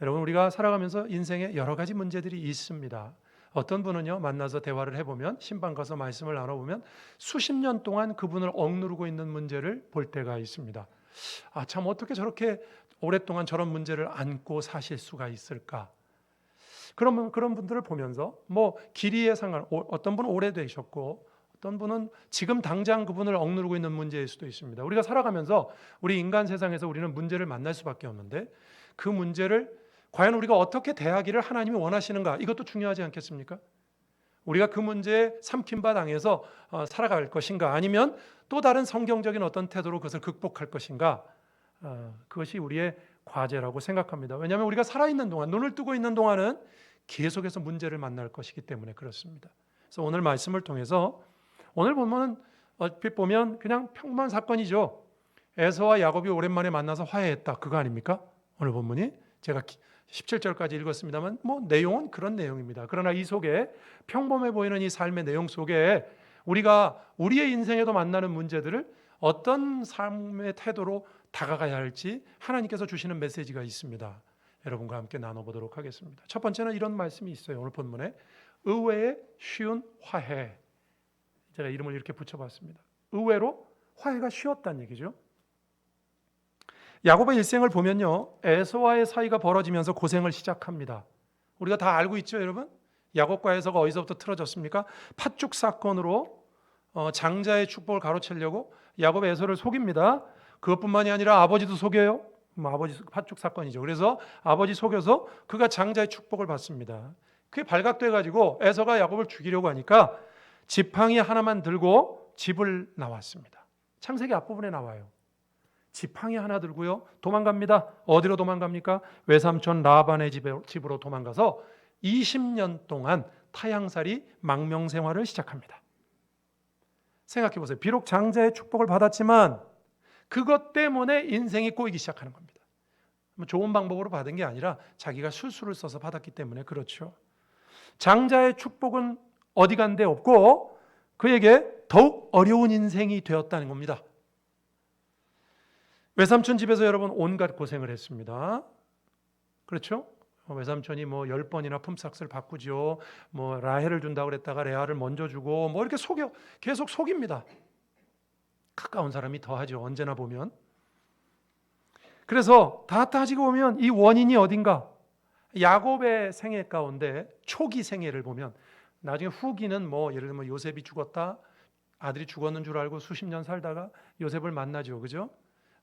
여러분, 우리가 살아가면서 인생에 여러 가지 문제들이 있습니다. 어떤 분은요, 만나서 대화를 해보면, 신방 가서 말씀을 나눠보면 수십 년 동안 그분을 억누르고 있는 문제를 볼 때가 있습니다. 아, 참 어떻게 저렇게 오랫동안 저런 문제를 안고 사실 수가 있을까? 그런 분들을 보면서 뭐 길이에 상관, 어떤 분은 오래되셨고 어떤 분은 지금 당장 그분을 억누르고 있는 문제일 수도 있습니다. 우리가 살아가면서 우리 인간 세상에서 우리는 문제를 만날 수밖에 없는데, 그 문제를 과연 우리가 어떻게 대하기를 하나님이 원하시는가, 이것도 중요하지 않겠습니까? 우리가 그 문제에 삼킨 바 당해서 살아갈 것인가, 아니면 또 다른 성경적인 어떤 태도로 그것을 극복할 것인가, 그것이 우리의 과제라고 생각합니다. 왜냐하면 우리가 살아있는 동안, 눈을 뜨고 있는 동안은 계속해서 문제를 만날 것이기 때문에 그렇습니다. 그래서 오늘 말씀을 통해서, 오늘 보면은 얼핏 보면 그냥 평범한 사건이죠. 에서와 야곱이 오랜만에 만나서 화해했다, 그거 아닙니까? 오늘 본문이 제가 17절까지 읽었습니다만 뭐 내용은 그런 내용입니다. 그러나 이 속에, 평범해 보이는 이 삶의 내용 속에 우리가 우리의 인생에도 만나는 문제들을 어떤 삶의 태도로 다가가야 할지 하나님께서 주시는 메시지가 있습니다. 여러분과 함께 나눠보도록 하겠습니다. 첫 번째는 이런 말씀이 있어요. 오늘 본문에 의외의 쉬운 화해, 제가 이름을 이렇게 붙여봤습니다. 의외로 화해가 쉬웠다는 얘기죠. 야곱의 일생을 보면요, 에서와의 사이가 벌어지면서 고생을 시작합니다. 우리가 다 알고 있죠, 여러분? 야곱과 에서가 어디서부터 틀어졌습니까? 팥죽 사건으로 장자의 축복을 가로채려고 야곱이 에서를 속입니다. 그것뿐만이 아니라 아버지도 속여요. 아버지 팥죽 사건이죠. 그래서 아버지 속여서 그가 장자의 축복을 받습니다. 그게 발각돼 가지고 에서가 야곱을 죽이려고 하니까 지팡이 하나만 들고 집을 나왔습니다. 창세기 앞부분에 나와요. 지팡이 하나 들고요, 도망갑니다. 어디로 도망갑니까? 외삼촌 라반의 집으로 도망가서 20년 동안 타향살이 망명생활을 시작합니다. 생각해 보세요. 비록 장자의 축복을 받았지만 그것 때문에 인생이 꼬이기 시작하는 겁니다. 좋은 방법으로 받은 게 아니라 자기가 술수를 써서 받았기 때문에 그렇죠. 장자의 축복은 어디 간 데 없고 그에게 더욱 어려운 인생이 되었다는 겁니다. 외삼촌 집에서 여러분 온갖 고생을 했습니다. 그렇죠? 외삼촌이 뭐 10번이나 품삯을 바꾸죠. 뭐 라헬을 준다고 그랬다가 레아를 먼저 주고 뭐 이렇게 속여, 계속 속입니다. 가까운 사람이 더하죠, 언제나 보면. 그래서 다 따지고 보면 이 원인이 어딘가? 야곱의 생애 가운데 초기 생애를 보면, 나중에 후기는 뭐 예를 들면 요셉이 죽었다, 아들이 죽었는 줄 알고 수십 년 살다가 요셉을 만나죠, 그죠?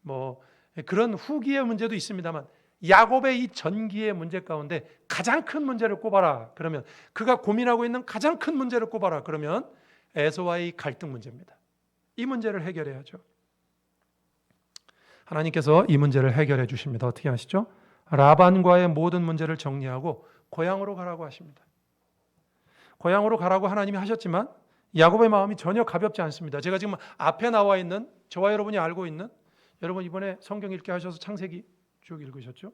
뭐 그런 후기의 문제도 있습니다만, 야곱의 이 전기의 문제 가운데 가장 큰 문제를 꼽아라 그러면, 그가 고민하고 있는 가장 큰 문제를 꼽아라 그러면 에서와의 갈등 문제입니다. 이 문제를 해결해야죠. 하나님께서 이 문제를 해결해 주십니다. 어떻게 하시죠? 라반과의 모든 문제를 정리하고 고향으로 가라고 하십니다. 고향으로 가라고 하나님이 하셨지만 야곱의 마음이 전혀 가볍지 않습니다. 제가 지금 앞에 나와 있는, 저와 여러분이 알고 있는, 여러분 이번에 성경 읽게 하셔서 창세기 쭉 읽으셨죠?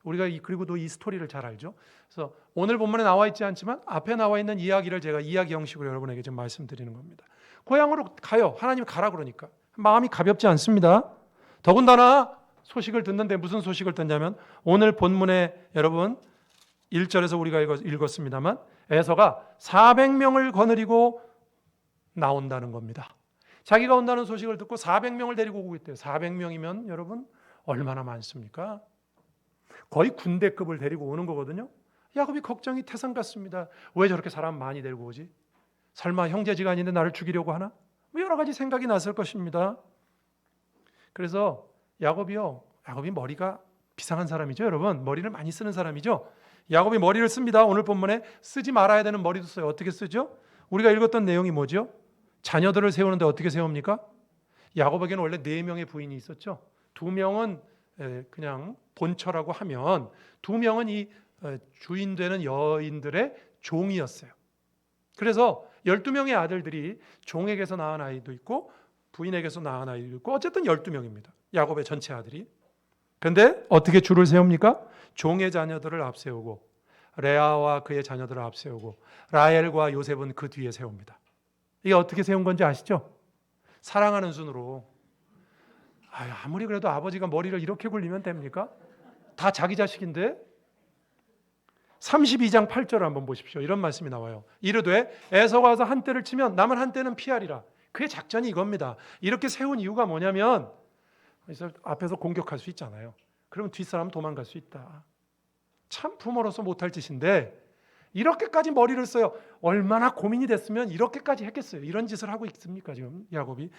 우리가 그리고도 이 스토리를 잘 알죠. 그래서 오늘 본문에 나와 있지 않지만 앞에 나와 있는 이야기를 제가 이야기 형식으로 여러분에게 지금 말씀드리는 겁니다. 고향으로 가요. 하나님이 가라 그러니까 마음이 가볍지 않습니다. 더군다나 소식을 듣는데 무슨 소식을 듣냐면, 오늘 본문에 여러분 1절에서 우리가 읽었습니다만 에서가 400명을 거느리고 나온다는 겁니다. 자기가 온다는 소식을 듣고 400명을 데리고 오고 있대요. 400명이면 여러분 얼마나 많습니까? 거의 군대급을 데리고 오는 거거든요. 야곱이 걱정이 태산 같습니다. 왜 저렇게 사람 많이 데리고 오지? 설마 형제지간인데 나를 죽이려고 하나? 뭐 여러 가지 생각이 났을 것입니다. 그래서 야곱이 머리가 비상한 사람이죠, 여러분. 머리를 많이 쓰는 사람이죠. 야곱이 머리를 씁니다. 오늘 본문에 쓰지 말아야 되는 머리도 써요. 어떻게 쓰죠? 우리가 읽었던 내용이 뭐죠? 자녀들을 세우는데 어떻게 세웁니까? 야곱에게는 원래 4명의 부인이 있었죠. 2명은 그냥 본처라고 하면, 2명은 이 주인 되는 여인들의 종이었어요. 그래서 12명의 아들들이 종에게서 낳은 아이도 있고 부인에게서 낳은 아이도 있고, 어쨌든 12명입니다. 야곱의 전체 아들이. 그런데 어떻게 줄을 세웁니까? 종의 자녀들을 앞세우고 레아와 그의 자녀들을 앞세우고 라헬과 요셉은 그 뒤에 세웁니다. 이게 어떻게 세운 건지 아시죠? 사랑하는 순으로. 아무리 그래도 아버지가 머리를 이렇게 굴리면 됩니까? 다 자기 자식인데. 32장 8절을 한번 보십시오. 이런 말씀이 나와요. 이르되 에서가 와서 한 떼를 치면 남은 한 떼는 피하리라. 그의 작전이 이겁니다. 이렇게 세운 이유가 뭐냐면 그래서 앞에서 공격할 수 있잖아요. 그러면 뒷사람 도망갈 수 있다. 참 부모로서 못할 짓인데 이렇게까지 머리를 써요. 얼마나 고민이 됐으면 이렇게까지 했겠어요. 이런 짓을 하고 있습니까 지금 야곱이?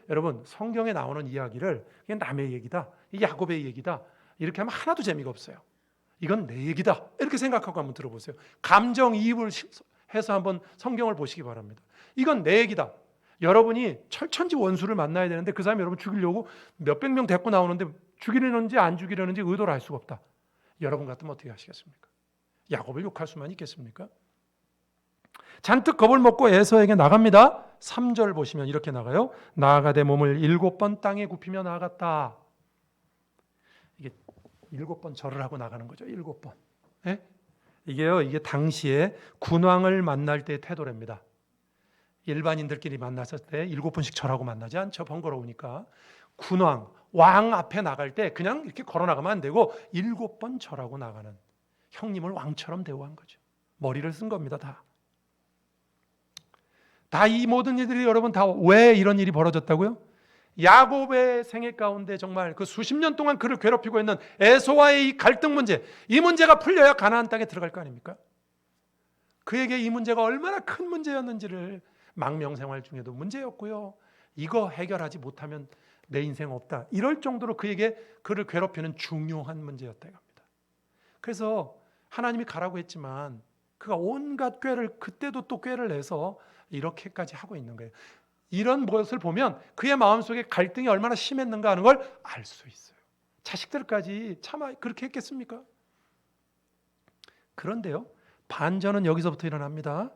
여러분 성경에 나오는 이야기를 이게 남의 얘기다, 이 야곱의 얘기다 이렇게 하면 하나도 재미가 없어요. 이건 내 얘기다 이렇게 생각하고 한번 들어보세요. 감정이입을 해서 한번 성경을 보시기 바랍니다. 이건 내 얘기다. 여러분이 철천지 원수를 만나야 되는데 그 사람이 여러분 죽이려고 몇백 명 데리고 나오는데 죽이려는지 안 죽이려는지 의도를 알 수가 없다. 여러분 같으면 어떻게 하시겠습니까? 야곱을 욕할 수만 있겠습니까? 잔뜩 겁을 먹고 에서에게 나갑니다. 3절 보시면 이렇게 나가요. 나아가되 몸을 7번 땅에 굽히며 나아갔다. 이게 7번 절을 하고 나가는 거죠. 7번. 예? 이게 당시에 군왕을 만날 때의 태도랍니다. 일반인들끼리 만났을 때 7번씩 절하고 만나지 않죠. 번거로우니까. 군왕, 왕 앞에 나갈 때 그냥 이렇게 걸어 나가면 안 되고 7번 절하고 나가는, 형님을 왕처럼 대우한 거죠. 머리를 쓴 겁니다. 다 이 모든 일들이 여러분 다 왜 이런 일이 벌어졌다고요? 야곱의 생애 가운데 정말 그 수십 년 동안 그를 괴롭히고 있는 에서와의 이 갈등 문제, 이 문제가 풀려야 가나안 땅에 들어갈 거 아닙니까? 그에게 이 문제가 얼마나 큰 문제였는지를, 망명생활 중에도 문제였고요, 이거 해결하지 못하면 내 인생 없다, 이럴 정도로 그를 괴롭히는 중요한 문제였다고 합니다. 그래서 하나님이 가라고 했지만 그가 온갖 꾀를, 그때도 또 꾀를 내서 이렇게까지 하고 있는 거예요. 이런 것을 보면 그의 마음속에 갈등이 얼마나 심했는가 하는 걸 알 수 있어요. 자식들까지 차마 그렇게 했겠습니까? 그런데요, 반전은 여기서부터 일어납니다.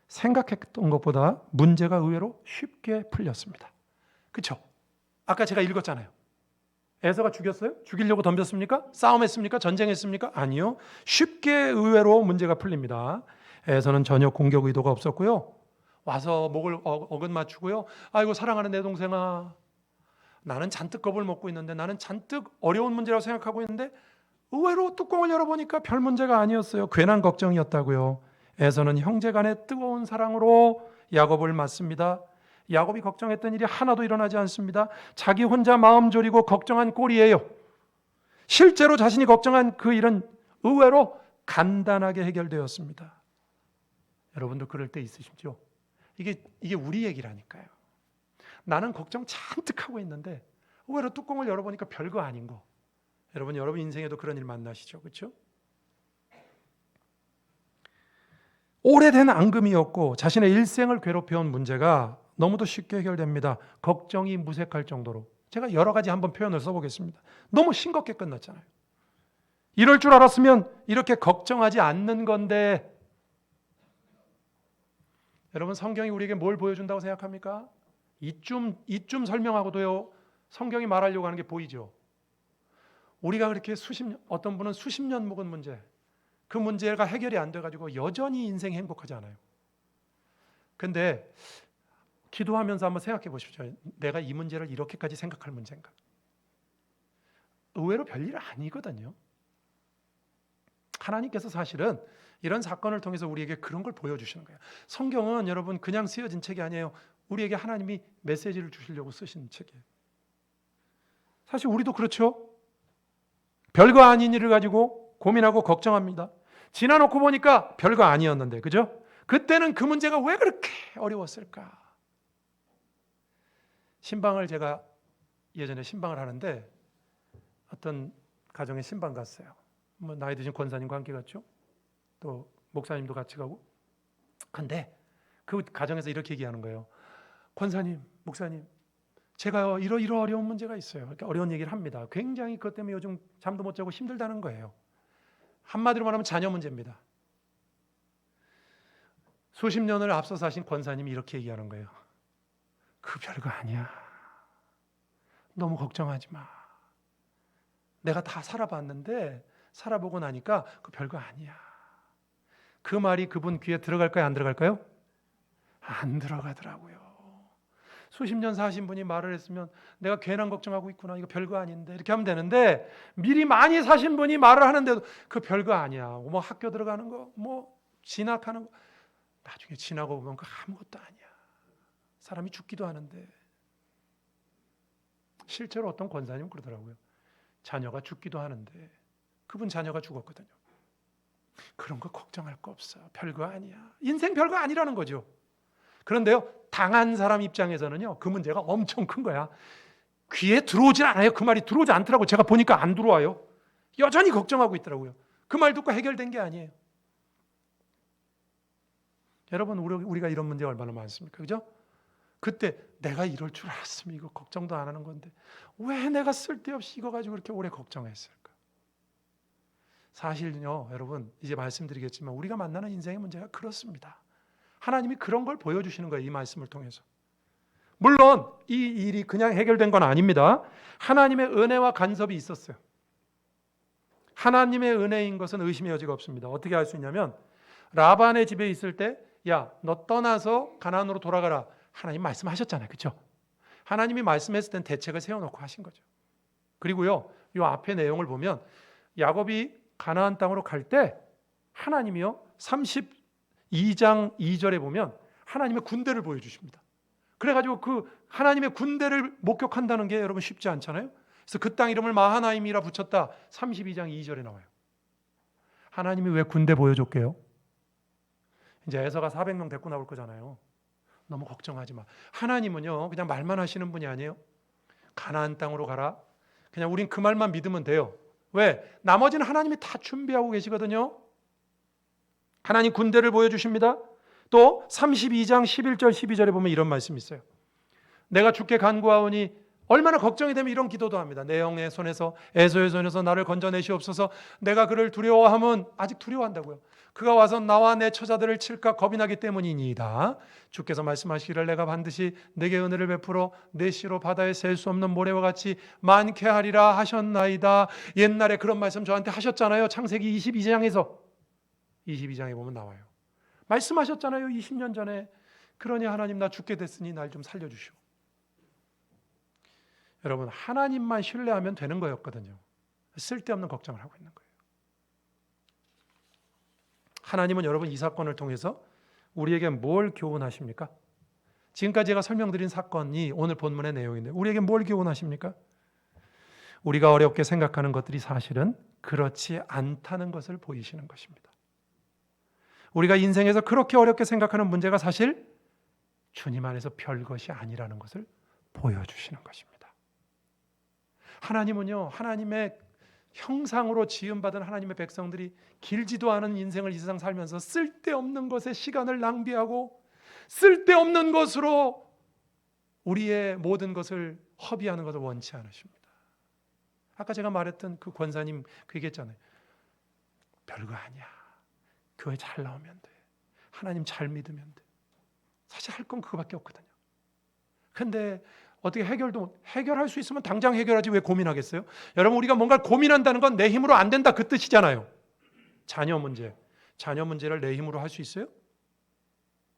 생각했던 것보다 문제가 의외로 쉽게 풀렸습니다. 그렇죠? 아까 제가 읽었잖아요. 에서가 죽였어요? 죽이려고 덤볐습니까? 싸움했습니까? 전쟁했습니까? 아니요. 쉽게 의외로 문제가 풀립니다. 에서는 전혀 공격 의도가 없었고요. 와서 목을 어긋 맞추고요. 아이고 사랑하는 내 동생아, 나는 잔뜩 겁을 먹고 있는데, 나는 잔뜩 어려운 문제라고 생각하고 있는데 의외로 뚜껑을 열어보니까 별 문제가 아니었어요. 괜한 걱정이었다고요. 에서는 형제간의 뜨거운 사랑으로 야곱을 맞습니다. 야곱이 걱정했던 일이 하나도 일어나지 않습니다. 자기 혼자 마음 졸이고 걱정한 꼴이에요. 실제로 자신이 걱정한 그 일은 의외로 간단하게 해결되었습니다. 여러분도 그럴 때 있으시죠? 이게 우리 얘기라니까요. 나는 걱정 잔뜩 하고 있는데 의외로 뚜껑을 열어보니까 별거 아닌 거. 여러분 인생에도 그런 일 만나시죠? 그렇죠? 오래된 앙금이었고 자신의 일생을 괴롭혀온 문제가 너무도 쉽게 해결됩니다. 걱정이 무색할 정도로. 제가 여러 가지 한번 표현을 써보겠습니다. 너무 싱겁게 끝났잖아요. 이럴 줄 알았으면 이렇게 걱정하지 않는 건데. 여러분 성경이 우리에게 뭘 보여준다고 생각합니까? 이쯤 설명하고도요, 성경이 말하려고 하는 게 보이죠. 우리가 그렇게 어떤 분은 수십 년 묵은 문제, 그 문제가 해결이 안 돼가지고 여전히 인생 행복하지 않아요. 근데 기도하면서 한번 생각해 보십시오. 내가 이 문제를 이렇게까지 생각할 문제인가? 의외로 별일 아니거든요. 하나님께서 사실은 이런 사건을 통해서 우리에게 그런 걸 보여주시는 거예요. 성경은 여러분 그냥 쓰여진 책이 아니에요. 우리에게 하나님이 메시지를 주시려고 쓰신 책이에요. 사실 우리도 그렇죠. 별거 아닌 일을 가지고 고민하고 걱정합니다. 지나놓고 보니까 별거 아니었는데, 그죠? 그때는 그 문제가 왜 그렇게 어려웠을까? 제가 예전에 신방을 하는데 어떤 가정에 신방 갔어요. 나이 드신 권사님과 함께 갔죠. 또 목사님도 같이 가고. 근데 그 가정에서 이렇게 얘기하는 거예요. 권사님, 목사님, 제가 이런 어려운 문제가 있어요. 이렇게 어려운 얘기를 합니다. 굉장히 그것 때문에 요즘 잠도 못 자고 힘들다는 거예요. 한마디로 말하면 자녀 문제입니다. 수십 년을 앞서 사신 권사님이 이렇게 얘기하는 거예요. 그 별거 아니야. 너무 걱정하지 마. 내가 다 살아봤는데 살아보고 나니까 그 별거 아니야. 그 말이 그분 귀에 들어갈까요? 안 들어갈까요? 안 들어가더라고요. 수십 년 사신 분이 말을 했으면 내가 괜한 걱정하고 있구나, 이거 별거 아닌데, 이렇게 하면 되는데, 미리 많이 사신 분이 말을 하는데도 그 별거 아니야. 뭐 학교 들어가는 거, 뭐 진학하는 거, 나중에 지나고 보면 그 아무것도 아니야. 사람이 죽기도 하는데. 실제로 어떤 권사님 그러더라고요. 자녀가 죽기도 하는데 그분 자녀가 죽었거든요. 그런 거 걱정할 거 없어. 별거 아니야. 인생 별거 아니라는 거죠. 그런데요, 당한 사람 입장에서는요, 그 문제가 엄청 큰 거야. 귀에 들어오질 않아요. 그 말이 들어오지 않더라고. 제가 보니까 안 들어와요. 여전히 걱정하고 있더라고요. 그 말 듣고 해결된 게 아니에요. 여러분, 우리가 이런 문제 얼마나 많습니까? 그죠? 그때 내가 이럴 줄 알았으면 이거 걱정도 안 하는 건데 왜 내가 쓸데없이 이거 가지고 그렇게 오래 걱정했을까? 사실요, 여러분, 이제 말씀드리겠지만 우리가 만나는 인생의 문제가 그렇습니다. 하나님이 그런 걸 보여주시는 거예요. 이 말씀을 통해서. 물론 이 일이 그냥 해결된 건 아닙니다. 하나님의 은혜와 간섭이 있었어요. 하나님의 은혜인 것은 의심의 여지가 없습니다. 어떻게 알 수 있냐면 라반의 집에 있을 때 야, 너 떠나서 가나안으로 돌아가라. 하나님 말씀하셨잖아요. 그렇죠? 하나님이 말씀했을 땐 대책을 세워놓고 하신 거죠. 그리고요, 이 앞에 내용을 보면 야곱이 가나안 땅으로 갈 때 하나님이요 32장 2절에 보면 하나님의 군대를 보여주십니다. 그래가지고 그 하나님의 군대를 목격한다는 게 여러분 쉽지 않잖아요. 그래서 그 땅 이름을 마하나임이라 붙였다. 32장 2절에 나와요. 하나님이 왜 군대 보여줬게요? 이제 에서가 400명 데리고 나올 거잖아요. 너무 걱정하지 마. 하나님은요 그냥 말만 하시는 분이 아니에요. 가나안 땅으로 가라. 그냥 우린 그 말만 믿으면 돼요. 왜? 나머지는 하나님이 다 준비하고 계시거든요. 하나님 군대를 보여주십니다. 또 32장 11절 12절에 보면 이런 말씀이 있어요. 내가 주께 간구하오니 얼마나 걱정이 되면 이런 기도도 합니다. 내 영의 손에서 에서의 손에서 나를 건져내시옵소서. 내가 그를 두려워하면 아직 두려워한다고요. 그가 와서 나와 내 처자들을 칠까 겁이 나기 때문이니이다. 주께서 말씀하시기를 내가 반드시 내게 은혜를 베풀어 내 씨로 바다에 셀 수 없는 모래와 같이 많게 하리라 하셨나이다. 옛날에 그런 말씀 저한테 하셨잖아요. 창세기 22장에서 22장에 보면 나와요. 말씀하셨잖아요. 20년 전에. 그러니 하나님 나 죽게 됐으니 날 좀 살려주시오. 여러분, 하나님만 신뢰하면 되는 거였거든요. 쓸데없는 걱정을 하고 있는 거예요. 하나님은 여러분 이 사건을 통해서 우리에게 뭘 교훈하십니까? 지금까지 제가 설명드린 사건이 오늘 본문의 내용인데 우리에게 뭘 교훈하십니까? 우리가 어렵게 생각하는 것들이 사실은 그렇지 않다는 것을 보이시는 것입니다. 우리가 인생에서 그렇게 어렵게 생각하는 문제가 사실 주님 안에서 별것이 아니라는 것을 보여주시는 것입니다. 하나님은요, 하나님의 형상으로 지음받은 하나님의 백성들이 길지도 않은 인생을 이 세상 살면서 쓸데없는 것에 시간을 낭비하고 쓸데없는 것으로 우리의 모든 것을 허비하는 것을 원치 않으십니다. 아까 제가 말했던 그 권사님 그 얘기했잖아요. 별거 아니야. 교회 잘 나오면 돼. 하나님 잘 믿으면 돼. 사실 할 건 그거밖에 없거든요. 근데 어떻게 해결할 수 있으면 당장 해결하지 왜 고민하겠어요? 여러분, 우리가 뭔가 고민한다는 건 내 힘으로 안 된다 그 뜻이잖아요. 자녀 문제를 내 힘으로 할 수 있어요?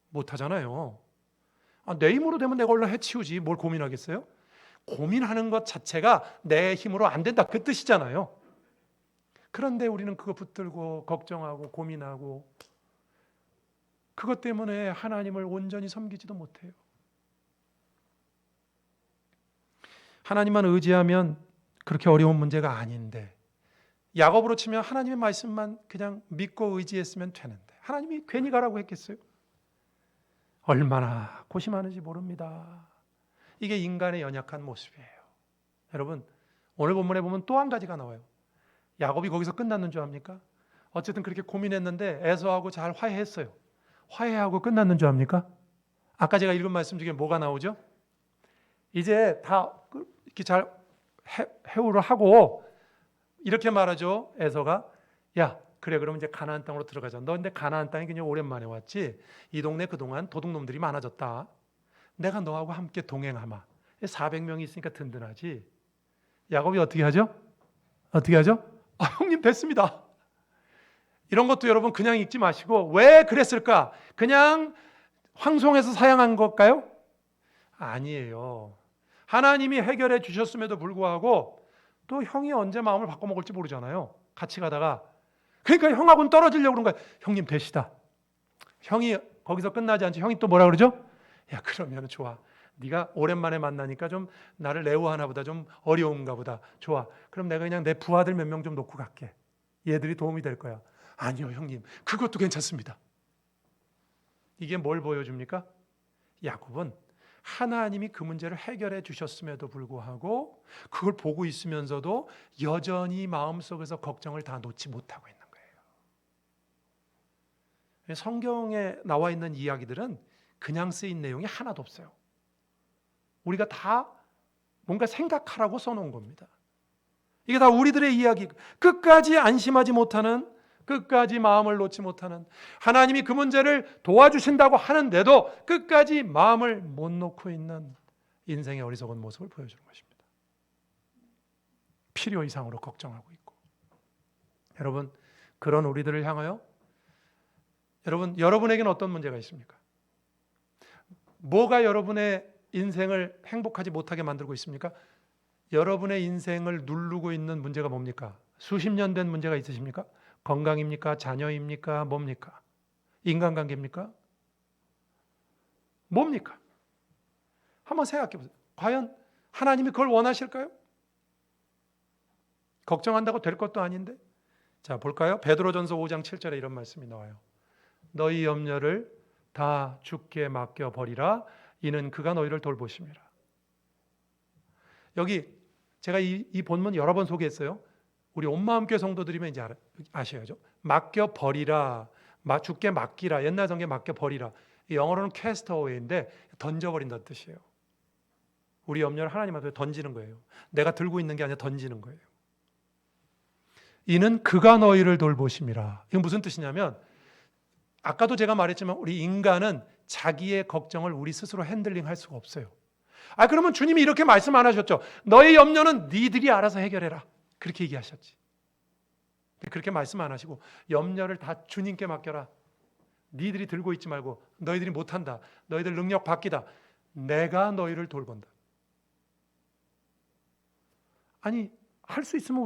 못 하잖아요. 내 힘으로 되면 내가 얼른 해치우지 뭘 고민하겠어요? 고민하는 것 자체가 내 힘으로 안 된다 그 뜻이잖아요. 그런데 우리는 그거 붙들고 걱정하고 고민하고 그것 때문에 하나님을 온전히 섬기지도 못해요. 하나님만 의지하면 그렇게 어려운 문제가 아닌데 야곱으로 치면 하나님의 말씀만 그냥 믿고 의지했으면 되는데 하나님이 괜히 가라고 했겠어요? 얼마나 고심하는지 모릅니다. 이게 인간의 연약한 모습이에요. 여러분, 오늘 본문에 보면 또 한 가지가 나와요. 야곱이 거기서 끝났는 줄 압니까? 어쨌든 그렇게 고민했는데 에서하고 잘 화해했어요. 화해하고 끝났는 줄 압니까? 아까 제가 읽은 말씀 중에 뭐가 나오죠? 이제 다 이렇게 잘 해우를 하고 이렇게 말하죠. 에서가 야 그래 그럼 이제 가나안 땅으로 들어가자. 너 근데 가나안 땅에 그냥 오랜만에 왔지. 이 동네 그동안 도둑놈들이 많아졌다. 내가 너하고 함께 동행하마. 400명이 있으니까 든든하지. 야곱이 어떻게 하죠? 형님 됐습니다. 이런 것도 여러분 그냥 읽지 마시고 왜 그랬을까? 그냥 황송해서 사양한 걸까요? 아니에요. 하나님이 해결해 주셨음에도 불구하고 또 형이 언제 마음을 바꿔먹을지 모르잖아요. 같이 가다가. 그러니까 형하고는 떨어지려고 그런 거야. 형님 되시다. 형이 거기서 끝나지 않지. 형이 또 뭐라 그러죠? 야, 그러면 좋아. 네가 오랜만에 만나니까 좀 나를 레오하나 보다. 좀 어려운가 보다. 좋아. 그럼 내가 그냥 내 부하들 몇 명 좀 놓고 갈게. 얘들이 도움이 될 거야. 아니요, 형님. 그것도 괜찮습니다. 이게 뭘 보여줍니까? 야곱은 하나님이 그 문제를 해결해 주셨음에도 불구하고 그걸 보고 있으면서도 여전히 마음속에서 걱정을 다 놓지 못하고 있는 거예요. 성경에 나와 있는 이야기들은 그냥 쓰인 내용이 하나도 없어요. 우리가 다 뭔가 생각하라고 써놓은 겁니다. 이게 다 우리들의 이야기, 끝까지 안심하지 못하는, 끝까지 마음을 놓지 못하는, 하나님이 그 문제를 도와주신다고 하는데도 끝까지 마음을 못 놓고 있는 인생의 어리석은 모습을 보여주는 것입니다. 필요 이상으로 걱정하고 있고. 여러분, 그런 우리들을 향하여 여러분에게는 어떤 문제가 있습니까? 뭐가 여러분의 인생을 행복하지 못하게 만들고 있습니까? 여러분의 인생을 누르고 있는 문제가 뭡니까? 수십 년 된 문제가 있으십니까? 건강입니까? 자녀입니까? 뭡니까? 인간관계입니까? 뭡니까? 한번 생각해 보세요. 과연 하나님이 그걸 원하실까요? 걱정한다고 될 것도 아닌데. 자, 볼까요? 베드로전서 5장 7절에 이런 말씀이 나와요. 너희 염려를 다 주께 맡겨 버리라. 이는 그가 너희를 돌보심이라. 여기 제가 이 본문 여러 번 소개했어요. 우리 온마음교회 성도들이면 이제 아셔야죠. 맡겨 버리라, 주께 맡기라. 옛날 성경에 맡겨 버리라. 영어로는 cast away인데 던져버린다는 뜻이에요. 우리 염려를 하나님한테 던지는 거예요. 내가 들고 있는 게 아니라 던지는 거예요. 이는 그가 너희를 돌보심이라. 이건 무슨 뜻이냐면 아까도 제가 말했지만 우리 인간은 자기의 걱정을 우리 스스로 핸들링할 수가 없어요. 그러면 주님이 이렇게 말씀 안 하셨죠? 너의 염려는 니들이 알아서 해결해라. 그렇게 얘기하셨지. 그렇게 말씀 안 하시고 염려를 다 주님께 맡겨라. 니들이 들고 있지 말고 너희들이 못한다. 너희들 능력 바뀌다. 내가 너희를 돌본다. 아니 할 수 있으면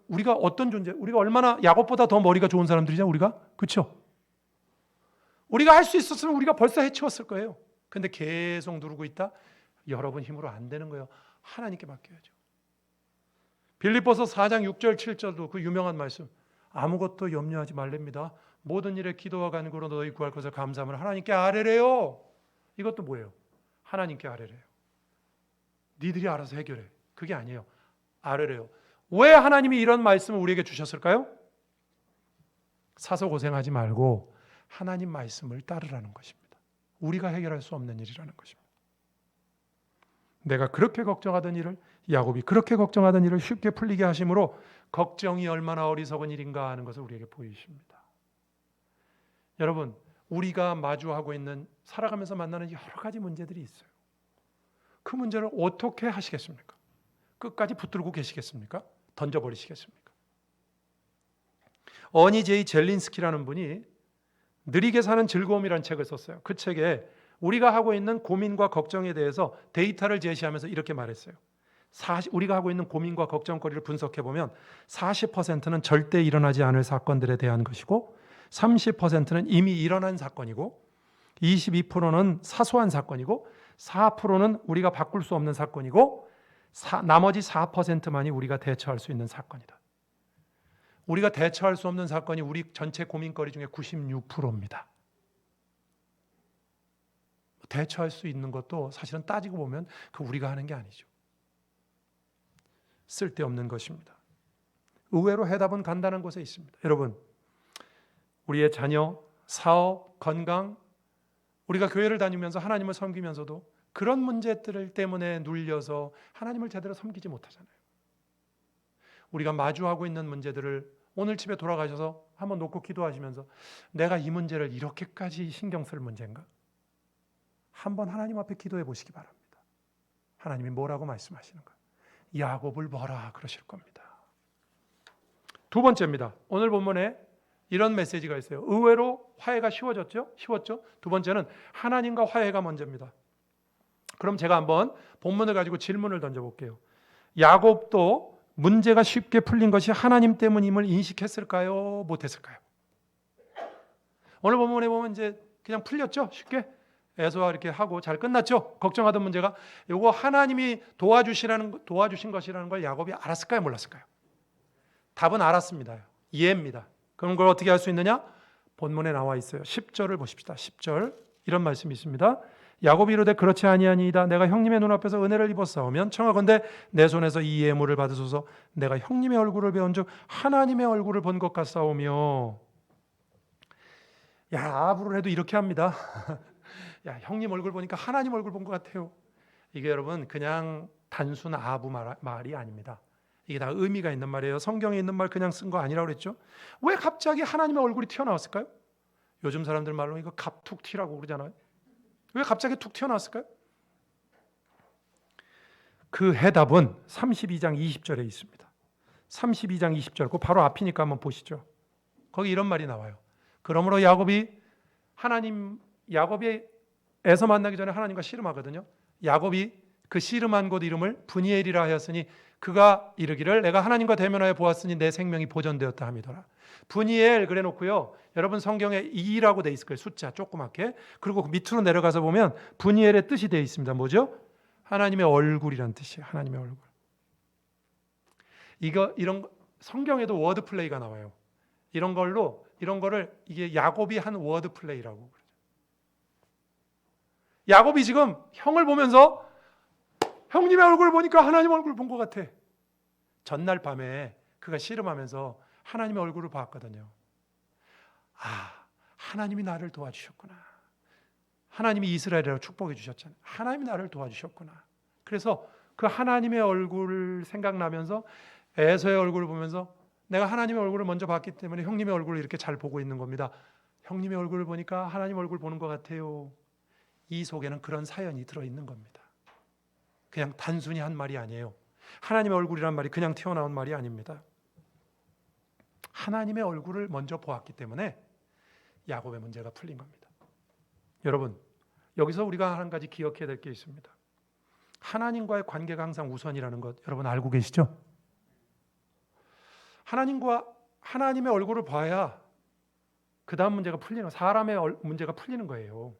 우리가 어떤 존재? 우리가 얼마나 야곱보다 더 머리가 좋은 사람들이냐 우리가? 그렇죠? 우리가 할 수 있었으면 우리가 벌써 해치웠을 거예요. 근데 계속 누르고 있다? 여러분 힘으로 안 되는 거예요. 하나님께 맡겨야죠. 빌립보서 4장 6절 7절도 그 유명한 말씀. 아무것도 염려하지 말랍니다. 모든 일에 기도와 간구로 너희 구할 것을 감사함을 하나님께 아뢰래요. 이것도 뭐예요? 하나님께 아뢰래요. 니들이 알아서 해결해. 그게 아니에요. 아뢰래요. 왜 하나님이 이런 말씀을 우리에게 주셨을까요? 사서 고생하지 말고 하나님 말씀을 따르라는 것입니다. 우리가 해결할 수 없는 일이라는 것입니다. 내가 그렇게 걱정하던 일을, 야곱이 그렇게 걱정하던 일을 쉽게 풀리게 하심으로 걱정이 얼마나 어리석은 일인가 하는 것을 우리에게 보이십니다. 여러분, 우리가 마주하고 있는, 살아가면서 만나는 여러 가지 문제들이 있어요. 그 문제를 어떻게 하시겠습니까? 끝까지 붙들고 계시겠습니까? 던져버리시겠습니까? 어니 제이 젤린스키라는 분이 느리게 사는 즐거움이라는 책을 썼어요. 그 책에 우리가 하고 있는 고민과 걱정에 대해서 데이터를 제시하면서 이렇게 말했어요. 우리가 하고 있는 고민과 걱정거리를 분석해보면 40%는 절대 일어나지 않을 사건들에 대한 것이고 30%는 이미 일어난 사건이고 22%는 사소한 사건이고 4%는 우리가 바꿀 수 없는 사건이고 나머지 4%만이 우리가 대처할 수 있는 사건이다. 우리가 대처할 수 없는 사건이 우리 전체 고민거리 중에 96%입니다. 대처할 수 있는 것도 사실은 따지고 보면 그 우리가 하는 게 아니죠. 쓸데없는 것입니다. 의외로 해답은 간단한 곳에 있습니다. 여러분, 우리의 자녀, 사업, 건강, 우리가 교회를 다니면서 하나님을 섬기면서도 그런 문제들 때문에 눌려서 하나님을 제대로 섬기지 못하잖아요. 우리가 마주하고 있는 문제들을 오늘 집에 돌아가셔서 한번 놓고 기도하시면서 내가 이 문제를 이렇게까지 신경 쓸 문제인가? 한번 하나님 앞에 기도해 보시기 바랍니다. 하나님이 뭐라고 말씀하시는가? 야곱을 보라 그러실 겁니다. 두 번째입니다. 오늘 본문에 이런 메시지가 있어요. 의외로 화해가 쉬워졌죠? 두 번째는 하나님과 화해가 먼저입니다. 그럼 제가 한번 본문을 가지고 질문을 던져볼게요. 야곱도 문제가 쉽게 풀린 것이 하나님 때문임을 인식했을까요? 못했을까요? 오늘 본문에 보면 이제 그냥 풀렸죠? 쉽게 에서와 이렇게 하고 잘 끝났죠? 걱정하던 문제가 이거 하나님이 도와주신 것이라는 걸 야곱이 알았을까요? 몰랐을까요? 답은 알았습니다. 이해입니다. 그럼 그걸 어떻게 할 수 있느냐? 본문에 나와 있어요. 10절을 보십시다. 10절 이런 말씀이 있습니다. 야곱이 이르되 그렇지 아니하니이다. 내가 형님의 눈앞에서 은혜를 입었사오면 청하건대 내 손에서 이 예물을 받으소서. 내가 형님의 얼굴을 배운즉 하나님의 얼굴을 본 것 같사오며. 야, 아브를 해도 이렇게 합니다. 야, 형님 얼굴 보니까 하나님 얼굴 본 것 같아요. 이게 여러분 그냥 단순 아부 말이 아닙니다. 이게 다 의미가 있는 말이에요. 성경에 있는 말 그냥 쓴 거 아니라고 그랬죠. 왜 갑자기 하나님의 얼굴이 튀어나왔을까요? 요즘 사람들 말로 이거 갑툭튀라고 그러잖아요. 왜 갑자기 툭 튀어나왔을까요? 그 해답은 32장 20절에 있습니다. 32장 20절, 그 바로 앞이니까 한번 보시죠. 거기 이런 말이 나와요. 그러므로 야곱이 에서 만나기 전에 하나님과 씨름하거든요. 야곱이 그 씨름한 곳 이름을 브니엘이라 하였으니 그가 이르기를 내가 하나님과 대면하여 보았으니 내 생명이 보존되었다 함이더라. 브니엘 그래 놓고요. 여러분 성경에 2라고 돼 있을 거예요. 숫자 조그맣게. 그리고 밑으로 내려가서 보면 브니엘의 뜻이 되어 있습니다. 뭐죠? 하나님의 얼굴이라는 뜻이에요. 하나님의 얼굴. 이런 성경에도 워드 플레이가 나와요. 이런 거를 이게 야곱이 한 워드 플레이라고 그러죠. 야곱이 지금 형을 보면서 형님의 얼굴을 보니까 하나님 얼굴을 본 것 같아. 전날 밤에 그가 씨름하면서 하나님의 얼굴을 봤거든요. 아, 하나님이 나를 도와주셨구나. 하나님이 이스라엘이라고 축복해 주셨잖아요. 하나님이 나를 도와주셨구나. 그래서 그 하나님의 얼굴 생각나면서 에서의 얼굴을 보면서 내가 하나님의 얼굴을 먼저 봤기 때문에 형님의 얼굴을 이렇게 잘 보고 있는 겁니다. 형님의 얼굴을 보니까 하나님 얼굴 보는 것 같아요. 이 속에는 그런 사연이 들어있는 겁니다. 그냥 단순히 한 말이 아니에요. 하나님의 얼굴이란 말이 그냥 튀어나온 말이 아닙니다. 하나님의 얼굴을 먼저 보았기 때문에 야곱의 문제가 풀린 겁니다. 여러분, 여기서 우리가 한 가지 기억해야 될 게 있습니다. 하나님과의 관계가 항상 우선이라는 것 여러분 알고 계시죠? 하나님의 얼굴을 봐야 그 다음 문제가 풀리는, 사람의 문제가 풀리는 거예요.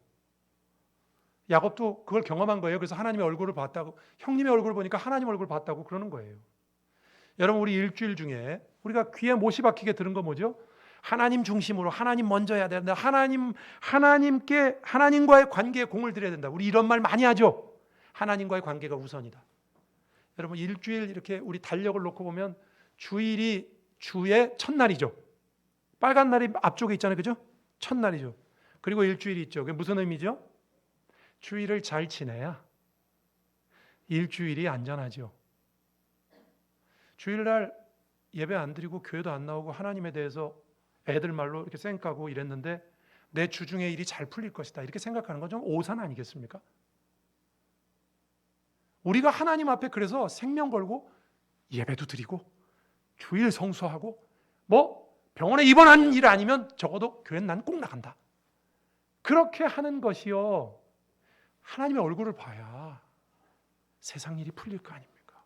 야곱도 그걸 경험한 거예요. 그래서 하나님의 얼굴을 봤다고, 형님의 얼굴을 보니까 하나님 얼굴을 봤다고 그러는 거예요. 여러분, 우리 일주일 중에 우리가 귀에 못이 박히게 들은 거 뭐죠? 하나님 중심으로, 하나님 먼저 해야 된다. 하나님과의 관계에 공을 들여야 된다. 우리 이런 말 많이 하죠. 하나님과의 관계가 우선이다. 여러분, 일주일 이렇게 우리 달력을 놓고 보면 주일이 주의 첫날이죠. 빨간 날이 앞쪽에 있잖아요. 그죠? 첫날이죠. 그리고 일주일이 있죠. 그게 무슨 의미죠? 주일을 잘 지내야 일주일이 안전하죠. 주일날 예배 안 드리고 교회도 안 나오고 하나님에 대해서 애들 말로 이렇게 쌩까고 이랬는데 내 주중에 일이 잘 풀릴 것이다 이렇게 생각하는 건 좀 오산 아니겠습니까? 우리가 하나님 앞에 그래서 생명 걸고 예배도 드리고 주일 성수하고 병원에 입원한 일 아니면 적어도 교회는 난 꼭 나간다. 그렇게 하는 것이요. 하나님의 얼굴을 봐야 세상 일이 풀릴 거 아닙니까?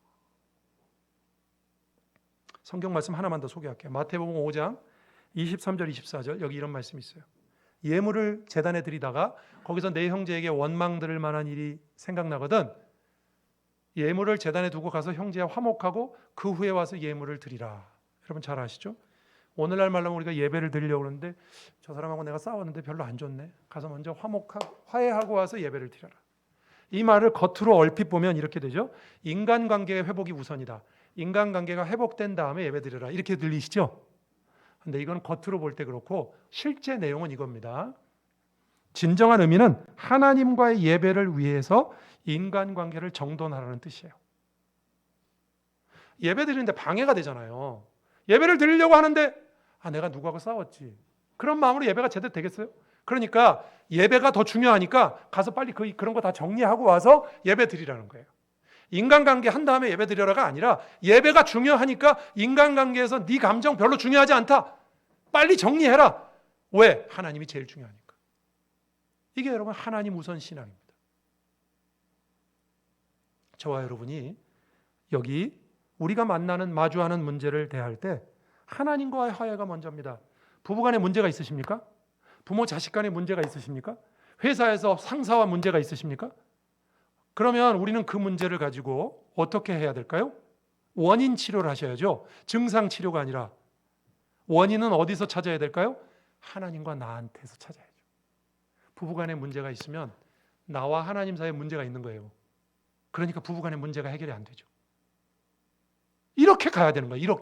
성경 말씀 하나만 더 소개할게요. 마태복음 5장 23절 24절 여기 이런 말씀이 있어요. 예물을 제단에 드리다가 거기서 내 형제에게 원망 들을 만한 일이 생각나거든 예물을 제단에 두고 가서 형제와 화목하고 그 후에 와서 예물을 드리라. 여러분 잘 아시죠? 오늘날 말로 우리가 예배를 드리려고 그러는데 저 사람하고 내가 싸웠는데 별로 안 좋네. 가서 먼저 화해하고 와서 예배를 드려라. 이 말을 겉으로 얼핏 보면 이렇게 되죠. 인간관계의 회복이 우선이다. 인간관계가 회복된 다음에 예배 드려라. 이렇게 들리시죠? 근데 이건 겉으로 볼 때 그렇고 실제 내용은 이겁니다. 진정한 의미는 하나님과의 예배를 위해서 인간관계를 정돈하라는 뜻이에요. 예배 드리는데 방해가 되잖아요. 예배를 드리려고 하는데 내가 누구하고 싸웠지. 그런 마음으로 예배가 제대로 되겠어요? 그러니까 예배가 더 중요하니까 가서 빨리 그런 거 다 정리하고 와서 예배 드리라는 거예요. 인간관계 한 다음에 예배 드려라가 아니라 예배가 중요하니까 인간관계에서 네 감정 별로 중요하지 않다. 빨리 정리해라. 왜? 하나님이 제일 중요하니까. 이게 여러분 하나님 우선 신앙입니다. 저와 여러분이 여기 우리가 만나는 마주하는 문제를 대할 때 하나님과의 화해가 먼저입니다. 부부간에 문제가 있으십니까? 부모 자식 간에 문제가 있으십니까? 회사에서 상사와 문제가 있으십니까? 그러면 우리는 그 문제를 가지고 어떻게 해야 될까요? 원인 치료를 하셔야죠. 증상 치료가 아니라. 원인은 어디서 찾아야 될까요? 하나님과 나한테서 찾아야죠. 부부간에 문제가 있으면 나와 하나님 사이에 문제가 있는 거예요. 그러니까 부부간의 문제가 해결이 안 되죠. 이렇게 가야 되는 거예요.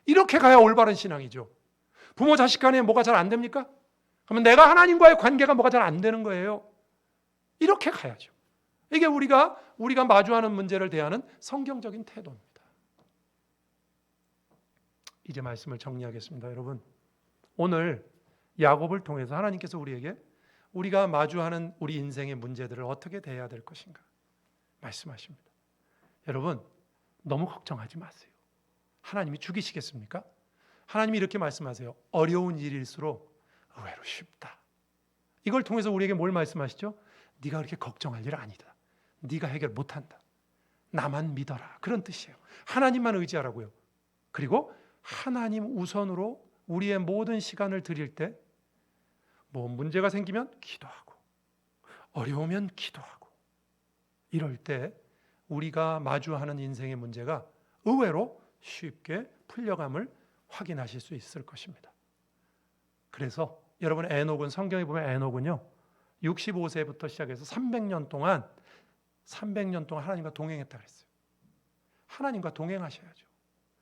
이렇게 가야 올바른 신앙이죠. 부모 자식 간에 뭐가 잘 안 됩니까? 그러면 내가 하나님과의 관계가 뭐가 잘 안 되는 거예요. 이렇게 가야죠. 이게 우리가 마주하는 문제를 대하는 성경적인 태도입니다. 이제 말씀을 정리하겠습니다. 여러분, 오늘 야곱을 통해서 하나님께서 우리에게 우리가 마주하는 우리 인생의 문제들을 어떻게 대해야 될 것인가 말씀하십니다. 여러분, 너무 걱정하지 마세요. 하나님이 죽이시겠습니까? 하나님이 이렇게 말씀하세요. 어려운 일일수록 의외로 쉽다. 이걸 통해서 우리에게 뭘 말씀하시죠? 네가 그렇게 걱정할 일 아니다. 네가 해결 못한다. 나만 믿어라. 그런 뜻이에요. 하나님만 의지하라고요. 그리고 하나님 우선으로 우리의 모든 시간을 드릴 때 뭐 문제가 생기면 기도하고 어려우면 기도하고 이럴 때 우리가 마주하는 인생의 문제가 의외로 쉽게 풀려감을 확인하실 수 있을 것입니다. 그래서 여러분 에녹은 성경에 보면 에녹은요 65세부터 시작해서 300년 동안 하나님과 동행했다 그랬어요. 하나님과 동행하셔야죠.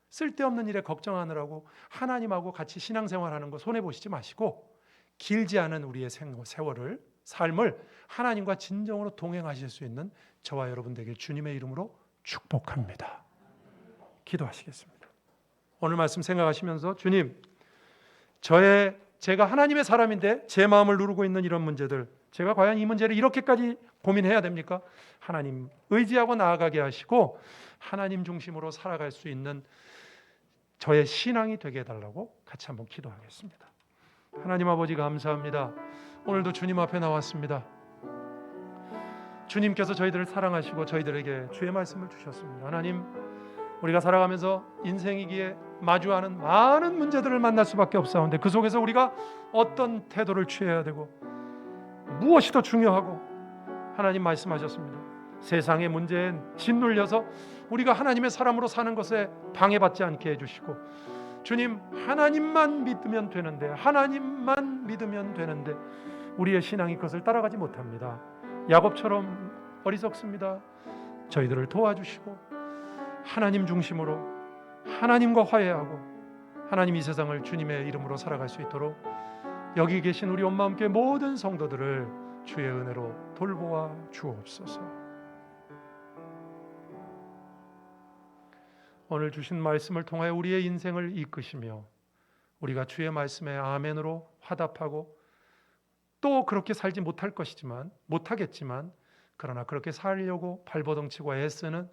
쓸데없는 일에 걱정하느라고 하나님하고 같이 신앙생활하는 거 손해보시지 마시고 길지 않은 우리의 삶을 하나님과 진정으로 동행하실 수 있는 저와 여러분 되길 주님의 이름으로 축복합니다. 기도하시겠습니다. 오늘 말씀 생각하시면서 주님, 제가 하나님의 사람인데 제 마음을 누르고 있는 이런 문제들, 제가 과연 이 문제를 이렇게까지 고민해야 됩니까? 하나님 의지하고 나아가게 하시고 하나님 중심으로 살아갈 수 있는 저의 신앙이 되게 해달라고 같이 한번 기도하겠습니다. 하나님 아버지 감사합니다. 오늘도 주님 앞에 나왔습니다. 주님께서 저희들을 사랑하시고 저희들에게 주의 말씀을 주셨습니다. 하나님, 우리가 살아가면서 인생이기에 마주하는 많은 문제들을 만날 수밖에 없사온데 그 속에서 우리가 어떤 태도를 취해야 되고 무엇이 더 중요하고 하나님 말씀하셨습니다. 세상의 문제에 짓눌려서 우리가 하나님의 사람으로 사는 것에 방해받지 않게 해주시고 주님, 하나님만 믿으면 되는데 우리의 신앙이 그것을 따라가지 못합니다. 야곱처럼 어리석습니다. 저희들을 도와주시고 하나님 중심으로 하나님과 화해하고 하나님 이 세상을 주님의 이름으로 살아갈 수 있도록 여기 계신 우리 엄마 함께 모든 성도들을 주의 은혜로 돌보아 주옵소서. 오늘 주신 말씀을 통하여 우리의 인생을 이끄시며 우리가 주의 말씀에 아멘으로 화답하고 또 그렇게 살지 못하겠지만 그러나 그렇게 살려고 발버둥치고 애쓰는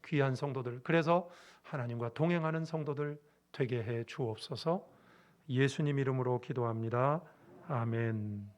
귀한 성도들, 그래서 하나님과 동행하는 성도들 되게 해 주옵소서. 예수님 이름으로 기도합니다. 아멘.